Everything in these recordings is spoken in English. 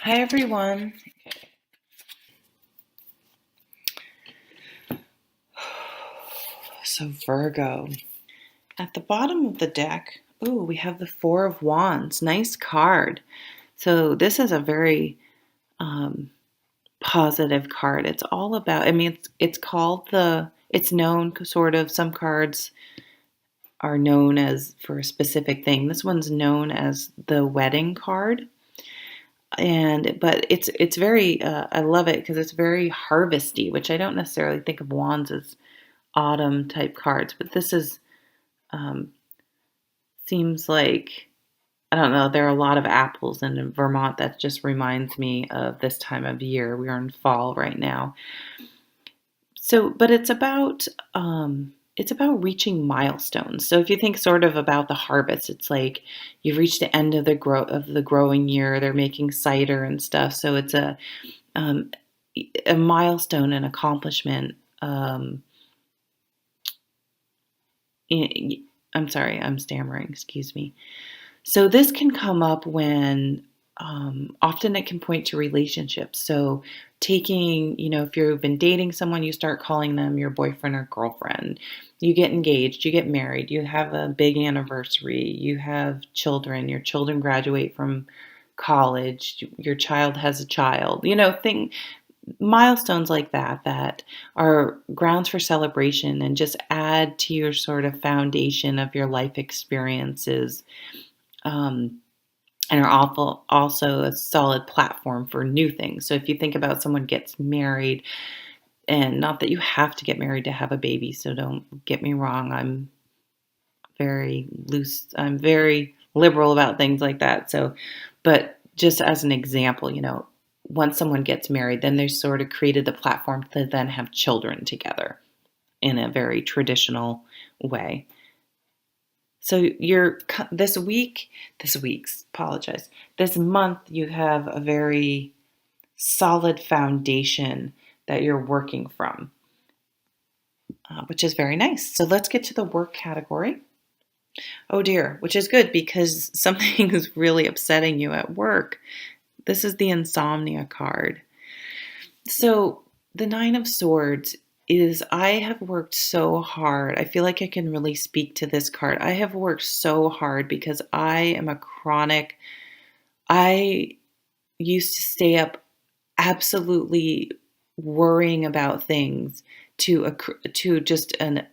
Hi, everyone. So, Virgo. At the bottom of the deck, we have the Four of Wands. Nice card. So, this is a very um, positive card. It's all about, it's called it's known sort of, some cards are known as for a specific thing. This one's known as the wedding card. But it's very, I love it because it's very harvesty, which I don't necessarily think of wands as autumn type cards, but this is um, seems like, I don't know. There are a lot of apples in Vermont. That just reminds me of this time of year. We are in fall right now. So, but it's about reaching milestones. So if you think sort of about the harvest, it's like you've reached the end of the growing year. They're making cider and stuff. So it's um, a milestone, an accomplishment. I'm sorry, I'm stammering. Excuse me. So this can come up when often it can point to relationships. So taking, if you've been dating someone, you start calling them your boyfriend or girlfriend. You get engaged, you get married, you have a big anniversary, you have children, your children graduate from college, your child has a child, milestones like that are grounds for celebration and just add to your sort of foundation of your life experiences. Um, and are also a solid platform for new things. So if you think about someone gets married, and not that you have to get married to have a baby, so don't get me wrong, I'm very loose, I'm very liberal about things like that. So, but just as an example, once someone gets married, then they sort of created the platform to then have children together in a very traditional way. So you're this month, you have a very solid foundation that you're working from, which is very nice. So let's get to the work category. Oh dear, which is good because something is really upsetting you at work. This is the insomnia card. So the Nine of Swords is, I have worked so hard. I feel like I can really speak to this card. I have worked so hard because I am a chronic, I used to stay up absolutely worrying about things to just an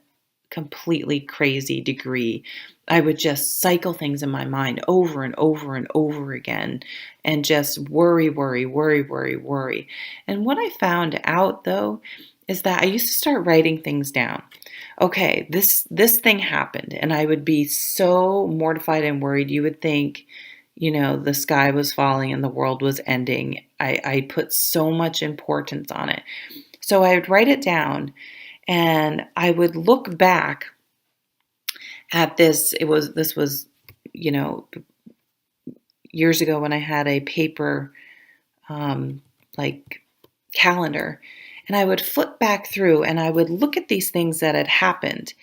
completely crazy degree. I would just cycle things in my mind over and over and over again and just worry, worry, worry, worry, worry. And what I found out though is that I used to start writing things down. Okay, this thing happened and I would be so mortified and worried. You would think, the sky was falling and the world was ending. I put so much importance on it. So I would write it down and I would look back at this. This was, you know, years ago when I had a paper, like calendar, and I would flip back through and I would look at these things that had happened.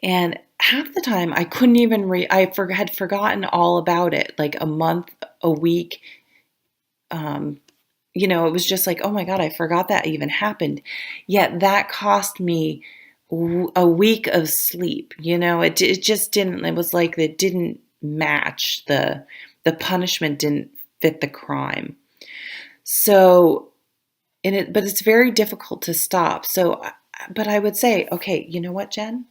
And half the time I couldn't even had forgotten all about it, like a month, a week. It was just like, oh my God, I forgot that even happened. Yet that cost me a week of sleep. It just didn't, it was like it didn't match the punishment didn't fit the crime. So, but it's very difficult to stop. So, but I would say, okay, you know what, Jen?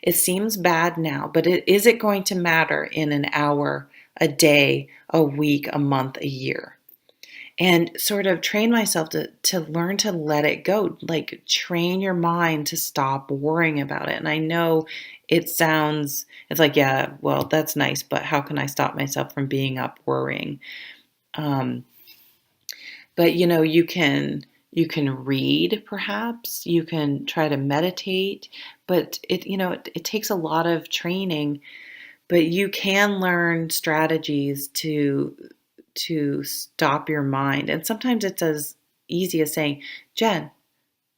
It seems bad now, but is it going to matter in an hour, a day, a week, a month, a year? And sort of train myself to learn to let it go, like train your mind to stop worrying about it. And I know it's like, yeah, well, that's nice, but how can I stop myself from being up worrying? Um, but you can read, perhaps you can try to meditate, but it takes a lot of training, but you can learn strategies to stop your mind. And sometimes it's as easy as saying, Jen,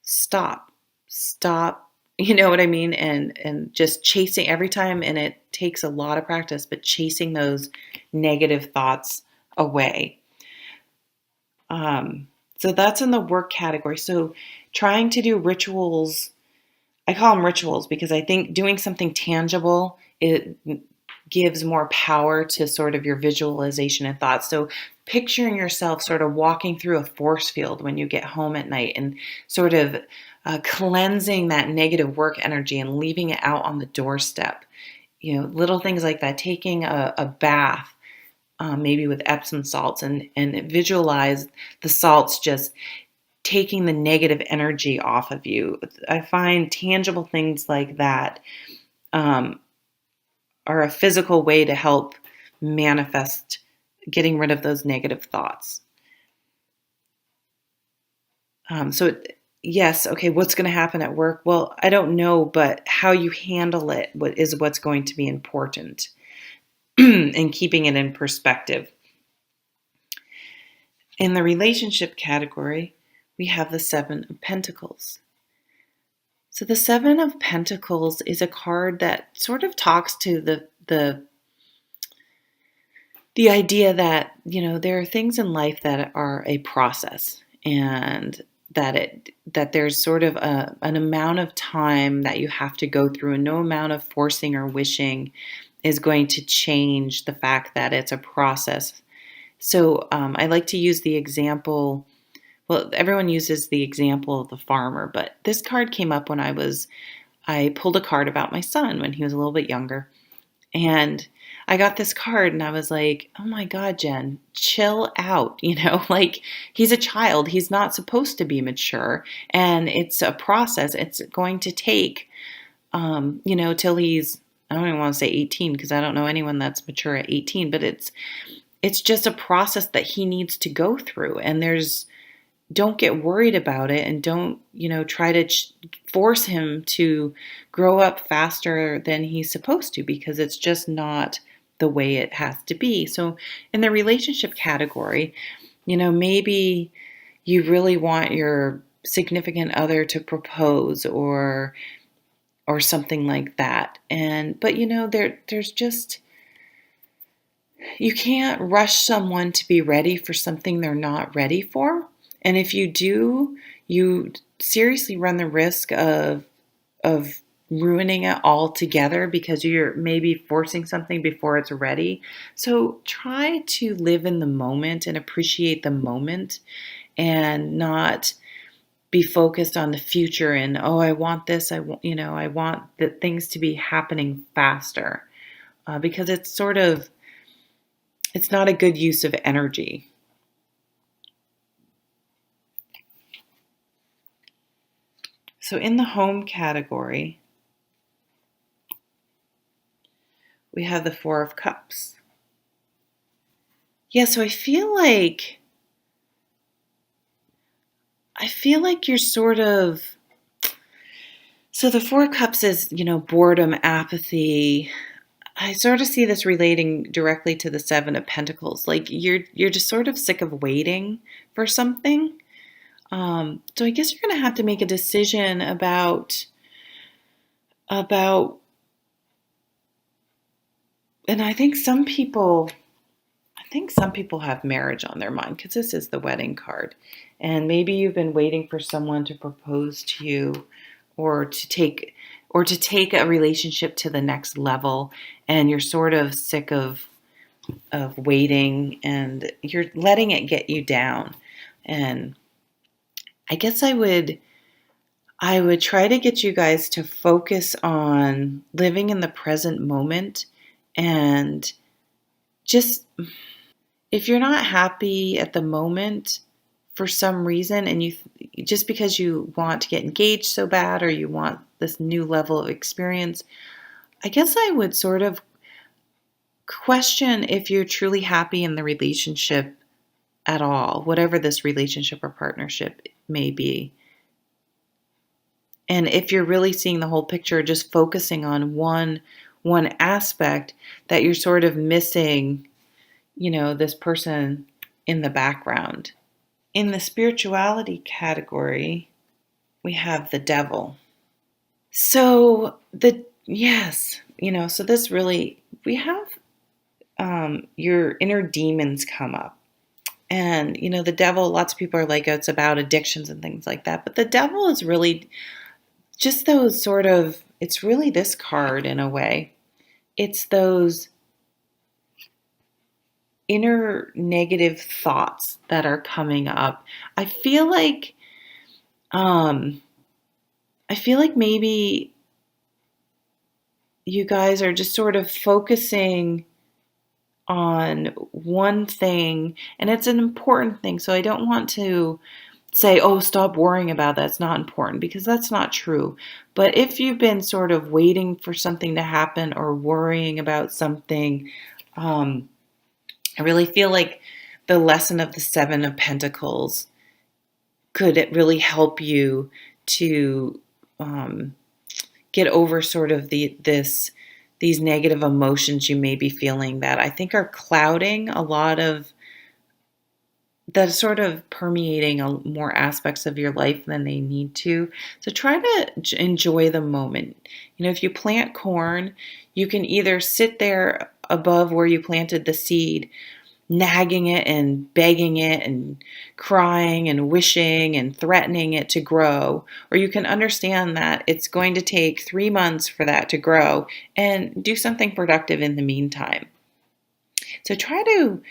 stop. You know what I mean? And just chasing every time. And it takes a lot of practice, but chasing those negative thoughts away. So that's in the work category. So trying to do rituals, I call them rituals because I think doing something tangible, it gives more power to sort of your visualization and thoughts. So picturing yourself sort of walking through a force field when you get home at night and sort of cleansing that negative work energy and leaving it out on the doorstep. Little things like that, taking a bath, maybe with Epsom salts, and visualize the salts just taking the negative energy off of you. I find tangible things like that um, are a physical way to help manifest getting rid of those negative thoughts. Yes, okay, what's going to happen at work? Well, I don't know, but how you handle it is what's going to be important and keeping it in perspective. In the relationship category, we have the Seven of Pentacles. So the Seven of Pentacles is a card that sort of talks to the idea that, there are things in life that are a process, and that there's sort of an amount of time that you have to go through, and no amount of forcing or wishing is going to change the fact that it's a process. So I like to use the example. Well, everyone uses the example of the farmer, but this card came up when I pulled a card about my son when he was a little bit younger. And I got this card and I was like, oh my God, Jen, chill out. Like, he's a child. He's not supposed to be mature. And it's a process. It's going to take, till he's, I don't even want to say 18 because I don't know anyone that's mature at 18, but it's just a process that he needs to go through. And don't get worried about it, and don't, try to force him to grow up faster than he's supposed to, because it's just not the way it has to be. So in the relationship category, maybe you really want your significant other to propose or something like that. But there's just, you can't rush someone to be ready for something they're not ready for. And if you do, you seriously run the risk of ruining it altogether because you're maybe forcing something before it's ready. So try to live in the moment and appreciate the moment, and not be focused on the future and, oh, I want this. I want the things to be happening faster, because it's not a good use of energy. So in the home category, we have the Four of Cups. Yeah, so I feel like you're sort of, so the Four of Cups is, boredom, apathy. I sort of see this relating directly to the Seven of Pentacles. Like, you're just sort of sick of waiting for something. So I guess you're going to have to make a decision about, and I think some people have marriage on their mind because this is the wedding card. And maybe you've been waiting for someone to propose to you, or to take a relationship to the next level, and you're sort of sick of waiting, and you're letting it get you down. And I guess I would try to get you guys to focus on living in the present moment, and just, if you're not happy at the moment for some reason, and just because you want to get engaged so bad, or you want this new level of experience, I guess I would sort of question if you're truly happy in the relationship at all, whatever this relationship or partnership may be. And if you're really seeing the whole picture, just focusing on one aspect, that you're sort of missing, this person in the background. In the spirituality category, we have the Devil. So so this really, we have your inner demons come up. And, the devil, lots of people are like, oh, it's about addictions and things like that. But the devil is really just those it's really this card in a way. It's those inner negative thoughts that are coming up. I feel like, um, maybe you guys are just sort of focusing on one thing, and it's an important thing. So I don't want to say, oh, stop worrying about that. It's not important, because that's not true. But if you've been sort of waiting for something to happen or worrying about something, I really feel like the lesson of the Seven of Pentacles could it really help you to get over sort of these negative emotions you may be feeling that I think are clouding a lot of that, sort of permeating more aspects of your life than they need to. So try to enjoy the moment. If you plant corn, you can either sit there above where you planted the seed, nagging it and begging it and crying and wishing and threatening it to grow, or you can understand that it's going to take 3 months for that to grow and do something productive in the meantime. So try to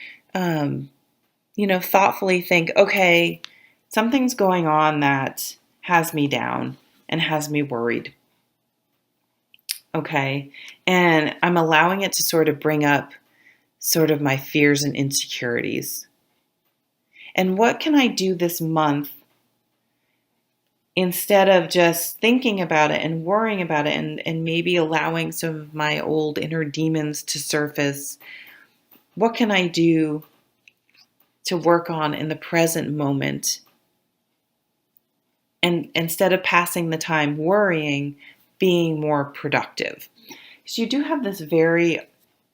thoughtfully think, okay, something's going on that has me down and has me worried. Okay. And I'm allowing it to sort of bring up sort of my fears and insecurities. And what can I do this month instead of just thinking about it and worrying about it, and maybe allowing some of my old inner demons to surface? What can I do to work on in the present moment? And instead of passing the time worrying, being more productive. So you do have this very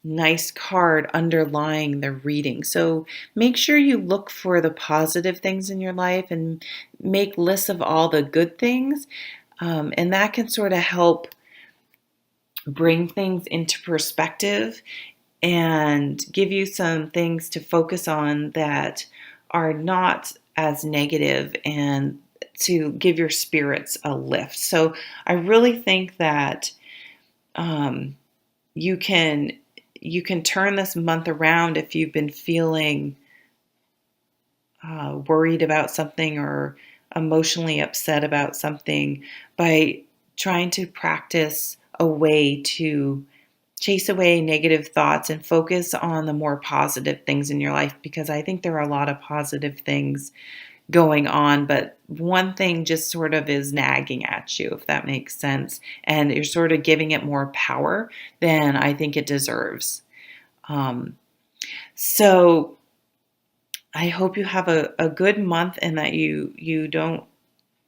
nice card underlying the reading. So make sure you look for the positive things in your life and make lists of all the good things. And that can sort of help bring things into perspective and give you some things to focus on that are not as negative, and to give your spirits a lift. So I really think that you can turn this month around if you've been feeling worried about something or emotionally upset about something, by trying to practice a way to chase away negative thoughts and focus on the more positive things in your life, because I think there are a lot of positive things going on, but one thing just sort of is nagging at you, if that makes sense, and you're sort of giving it more power than I think it deserves. So I hope you have a good month, and that you don't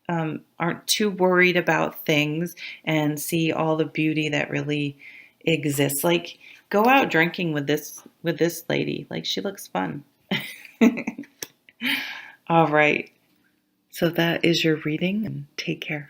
aren't too worried about things, and see all the beauty that really exists. Like, go out drinking with this lady. Like, she looks fun. All right. So that is your reading, and take care.